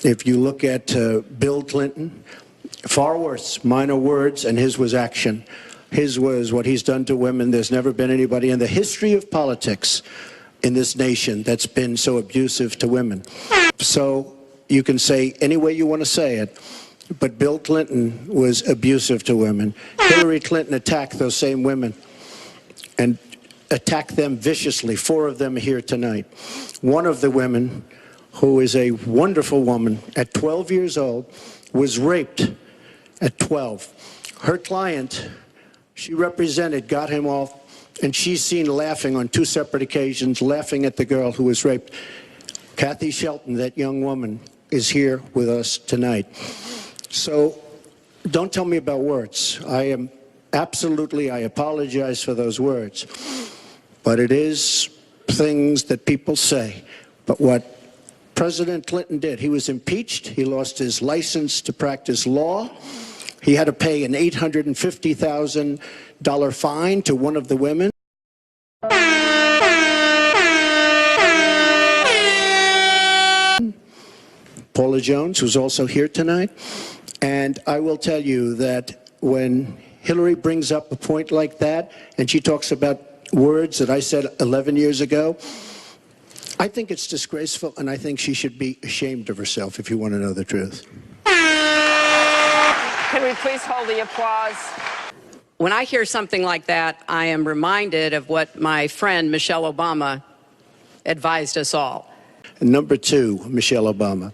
If you look at Bill Clinton, far worse, minor words, and his was action. His was what he's done to women. There's never been anybody in the history of politics in this nation that's been so abusive to women. So you can say any way you want to say it, but Bill Clinton was abusive to women. Hillary Clinton attacked those same women and attacked them viciously. 4 of them are here tonight. One of the women, who is a wonderful woman, at 12 years old, was raped at 12. Her client, she represented, got him off, and she's seen laughing on 2 separate occasions, laughing at the girl who was raped. Kathy Shelton, that young woman, is here with us tonight. So don't tell me about words. I apologize for those words. But it is things that people say. But what President Clinton did, he was impeached. He lost his license to practice law. He had to pay an $850,000 fine to one of the women. Paula Jones, who's also here tonight. And I will tell you that when Hillary brings up a point like that, and she talks about words that I said 11 years ago, I think it's disgraceful, and I think she should be ashamed of herself, if you want to know the truth. Can we please hold the applause? When I hear something like that, I am reminded of what my friend Michelle Obama advised us all. And number 2, Michelle Obama.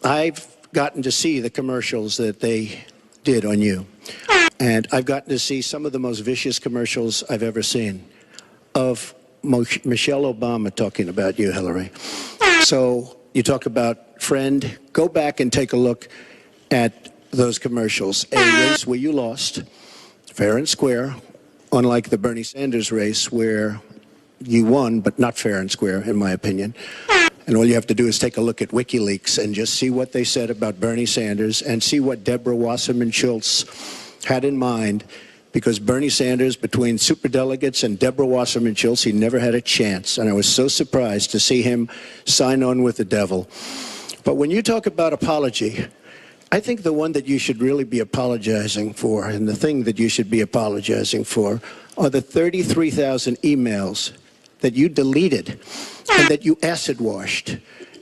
I've gotten to see the commercials that they did on you. And I've gotten to see some of the most vicious commercials I've ever seen of Michelle Obama talking about you, Hillary. So you talk about friend, go back and take a look at those commercials. A race where you lost, fair and square, unlike the Bernie Sanders race where you won, but not fair and square, in my opinion. And all you have to do is take a look at WikiLeaks and just see what they said about Bernie Sanders and see what Deborah Wasserman Schultz had in mind, because Bernie Sanders, between superdelegates and Deborah Wasserman Schultz, he never had a chance. And I was so surprised to see him sign on with the devil. But when you talk about apology, I think the one that you should really be apologizing for, and the thing that you should be apologizing for, are the 33,000 emails that you deleted and that you acid washed.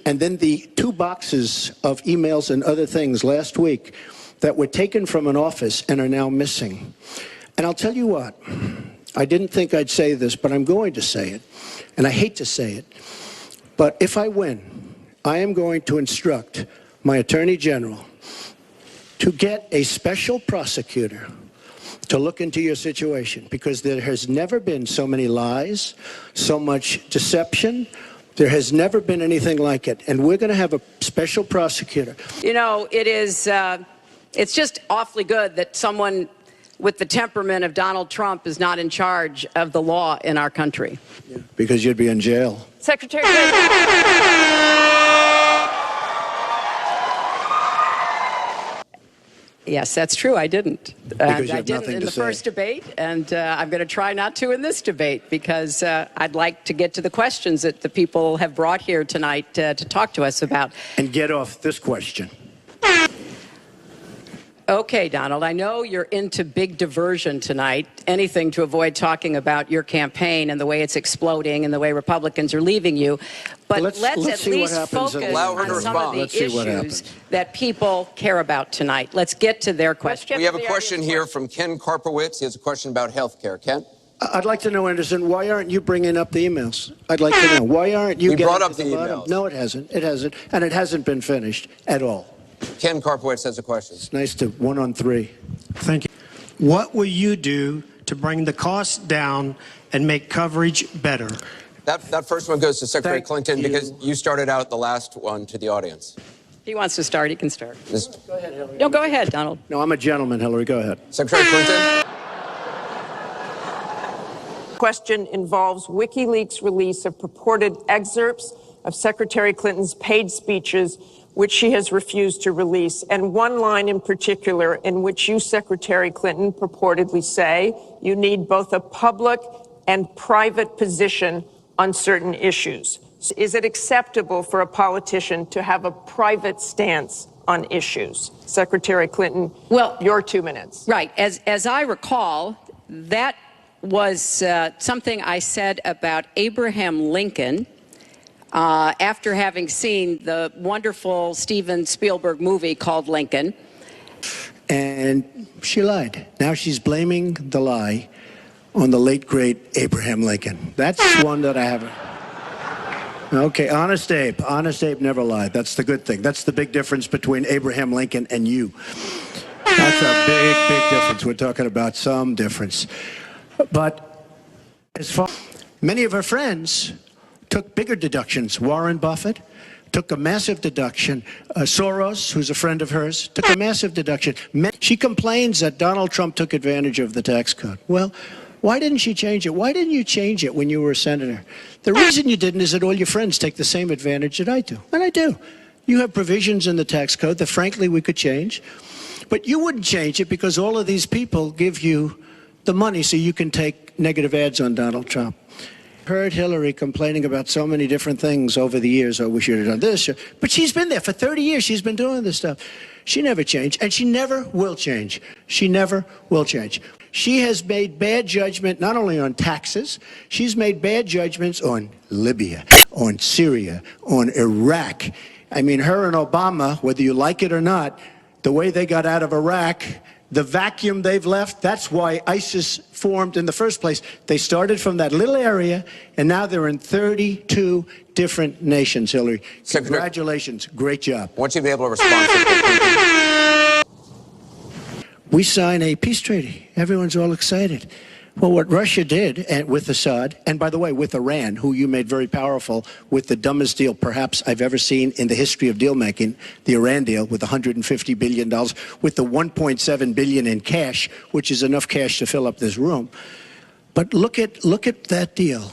And then the 2 boxes of emails and other things last week that were taken from an office and are now missing. And I'll tell you what, I didn't think I'd say this, but I'm going to say it. And I hate to say it. But if I win, I am going to instruct my Attorney General to get a special prosecutor to look into your situation, because there has never been so many lies, so much deception. There has never been anything like it. And we're going to have a special prosecutor. You know, it's just awfully good that someone with the temperament of Donald Trump is not in charge of the law in our country. Yeah, because you'd be in jail. Secretary Clinton. Yes, that's true. I didn't. Because I didn't in the first debate, and I'm going to try not to in this debate, because I'd like to get to the questions that the people have brought here tonight to talk to us about. And get off this question. Okay, Donald, I know you're into big diversion tonight, anything to avoid talking about your campaign and the way it's exploding and the way Republicans are leaving you. But let's at least focus on some of the issues that people care about tonight. Let's get to their questions. We have a question here from Ken Karpowitz. He has a question about health care. Ken? I'd like to know, Anderson, why aren't you bringing up the emails? I'd like to know. Why aren't you getting brought up the emails? No, it hasn't. It hasn't. And it hasn't been finished at all. Ken Karpowitz has a question. It's nice to 1-on-3. Thank you. What will you do to bring the costs down and make coverage better? That first one goes to Secretary Clinton, because you started out the last one to the audience. If he wants to start, he can start. Go ahead, Hillary. No, go ahead, Donald. No, I'm a gentleman, Hillary. Go ahead. Secretary Clinton? Question involves WikiLeaks' release of purported excerpts of Secretary Clinton's paid speeches, which she has refused to release, and one line in particular in which you, Secretary Clinton, purportedly say you need both a public and private position on certain issues. Is it acceptable for a politician to have a private stance on issues? Secretary Clinton, well, your 2 minutes. Right. As I recall, that was something I said about Abraham Lincoln after having seen the wonderful Steven Spielberg movie called Lincoln. And she lied. Now she's blaming the lie on the late, great Abraham Lincoln. That's one that I haven't. Okay, Honest Abe. Honest Abe never lied. That's the good thing. That's the big difference between Abraham Lincoln and you. That's a big, big difference. We're talking about some difference. But as far many of her friends took bigger deductions. Warren Buffett took a massive deduction. Soros, who's a friend of hers, took a massive deduction. She complains that Donald Trump took advantage of the tax code. Well, why didn't she change it? Why didn't you change it when you were a senator? The reason you didn't is that all your friends take the same advantage that I do. And I do. You have provisions in the tax code that, frankly, we could change. But you wouldn't change it because all of these people give you the money so you can take negative ads on Donald Trump. Heard Hillary complaining about so many different things over the years. Oh, we should have done this. But she's been there for 30 years. She's been doing this stuff. She never changed, and she never will change. She never will change. She has made bad judgment not only on taxes, she's made bad judgments on Libya, on Syria, on Iraq. I mean, her and Obama, whether you like it or not, the way they got out of Iraq, the vacuum they've left, that's why ISIS formed in the first place. They started from that little area, and now they're in 32 different nations, Hillary. Congratulations. Great job. I want you to be able to respond to We sign a peace treaty. Everyone's all excited. Well, what Russia did with Assad, and by the way, with Iran, who you made very powerful with the dumbest deal perhaps I've ever seen in the history of deal making, the Iran deal with $150 billion, with the $1.7 billion in cash, which is enough cash to fill up this room. But look at that deal.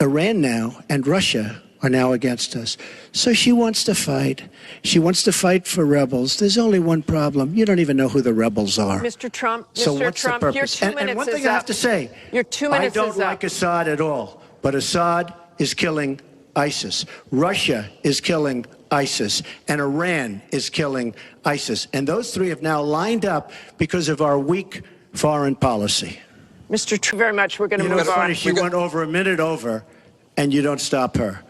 Iran now and Russia are now against us. So she wants to fight. She wants to fight for rebels. There's only one problem. You don't even know who the rebels are. Mr. Trump, so Mr. what's Trump, the purpose? your 2 minutes and one thing is I have up. to say, Your 2 minutes I don't is like up. Assad at all, but Assad is killing ISIS. Russia is killing ISIS, and Iran is killing ISIS. And those three have now lined up because of our weak foreign policy. Mr. Trump, very much. We're going to move It's funny, on. she went over a minute over, and you don't stop her.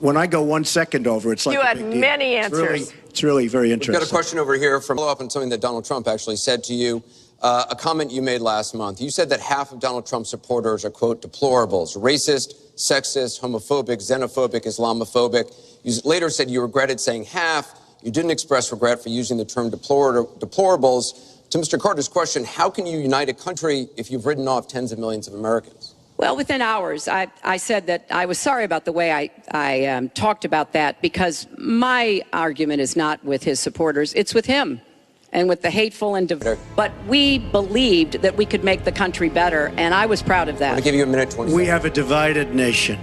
When I go 1 second over, it's like you a had big deal. many answers. It's really very interesting. We've got a question over here from follow up on something that Donald Trump actually said to you, a comment you made last month. You said that half of Donald Trump's supporters are, quote, deplorables, racist, sexist, homophobic, xenophobic, Islamophobic. You later said you regretted saying half. You didn't express regret for using the term deplorables. To Mr. Carter's question, how can you unite a country if you've written off tens of millions of Americans? Well, within hours, I said that I was sorry about the way I talked about that, because my argument is not with his supporters. It's with him and with the hateful and but we believed that we could make the country better, and I was proud of that. I'm going to give you a minute 20 seconds. We have a divided nation.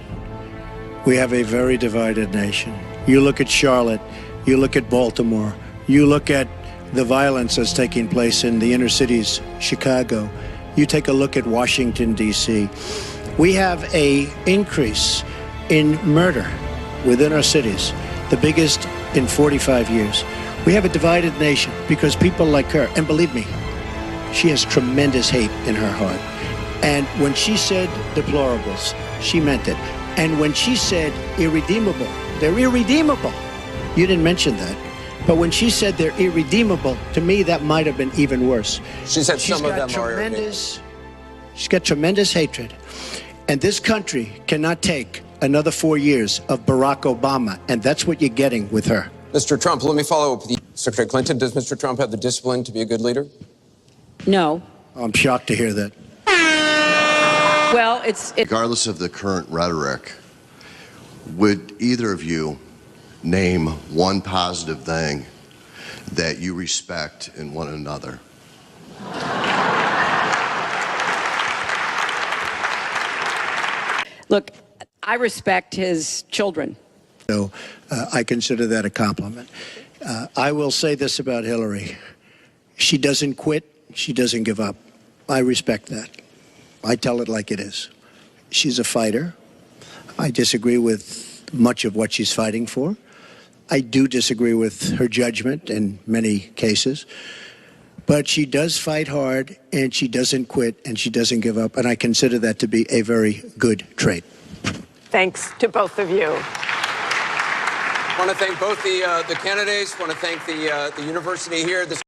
We have a very divided nation. You look at Charlotte, you look at Baltimore, you look at the violence that's taking place in the inner cities, Chicago. You take a look at Washington, D.C. We have an increase in murder within our cities, the biggest in 45 years. We have a divided nation because people like her, and believe me, she has tremendous hate in her heart. And when she said deplorables, she meant it. And when she said irredeemable, they're irredeemable. You didn't mention that. But when she said they're irredeemable, to me, that might have been even worse. She said some of them are irredeemable. She's got tremendous hatred. And this country cannot take another 4 years of Barack Obama. And that's what you're getting with her. Mr. Trump, let me follow up with you. Secretary Clinton, does Mr. Trump have the discipline to be a good leader? No. I'm shocked to hear that. Well, regardless of the current rhetoric, would either of you name one positive thing that you respect in one another? Look, I respect his children. So I consider that a compliment. I will say this about Hillary. She doesn't quit. She doesn't give up. I respect that. I tell it like it is. She's a fighter. I disagree with much of what she's fighting for. I do disagree with her judgment in many cases, but she does fight hard, and she doesn't quit, and she doesn't give up, and I consider that to be a very good trait. Thanks to both of you. I want to thank both the candidates. I want to thank the university here.